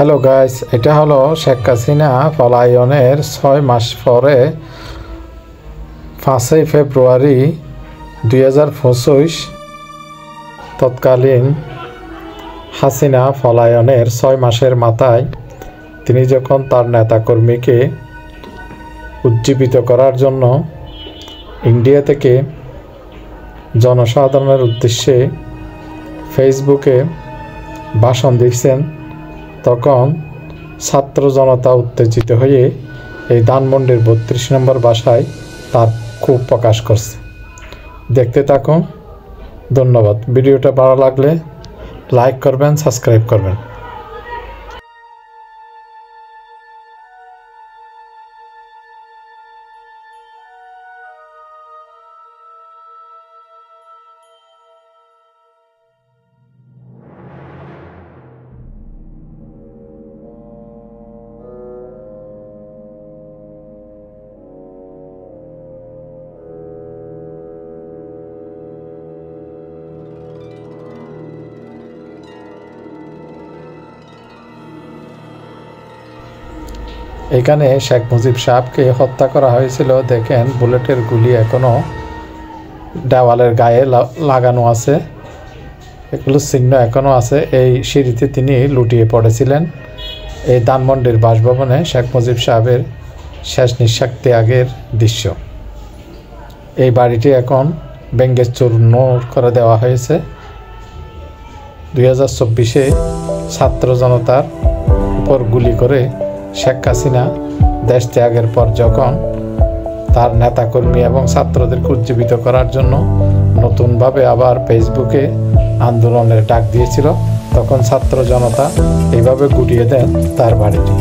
Hello guys, এটা হলো শেখ হাসিনা পলায়নের 6 মাস পরে 5 ফেব্রুয়ারি 2025 তৎকালীন হাসিনা পলায়নের 6 মাসের মাথায় তিনি যখন তার নেতাকর্মীকে উজ্জীবিত করার জন্য ইন্ডিয়া থেকে জনসাধারণের উদ্দেশ্যে ফেসবুকে ভাষণ দিচ্ছেন, তখন ছাত্র জনতা উত্তেজিত হয়ে এই ধানমন্ডির 32 নম্বর বাসায় তার ক্ষোভ প্রকাশ করছে। দেখতে থাকুন। ধন্যবাদ। ভিডিওটা ভালো লাগলে লাইক করবেন, সাবস্ক্রাইব করবেন। এখানে শেখ মুজিব সাহেবকে হত্যা করা হয়েছিল। দেখেন, বুলেটের গুলি এখনো দেওয়ালের গায়ে লাগানো আছে, এগুলো চিহ্ন এখনো আছে। এই সিঁড়িতে তিনি লুটিয়ে পড়েছিলেন। এই ধানমন্ডির বাসভবনে শেখ মুজিব সাহেবের শেষ নিঃশ্বাস ত্যাগের দৃশ্য। এই বাড়িটি এখন ভেঙে চূর্ণ করে দেওয়া হয়েছে। 2024-এ ছাত্র জনতার উপর গুলি করে শেখ হাসিনা দেশ ত্যাগের পর যখন তার নেতাকর্মী এবং ছাত্রদেরকে উজ্জীবিত করার জন্য নতুনভাবে আবার ফেসবুকে আন্দোলনের ডাক দিয়েছিল, তখন ছাত্র জনতা এইভাবে গুটিয়ে দেন তার বাড়িটি।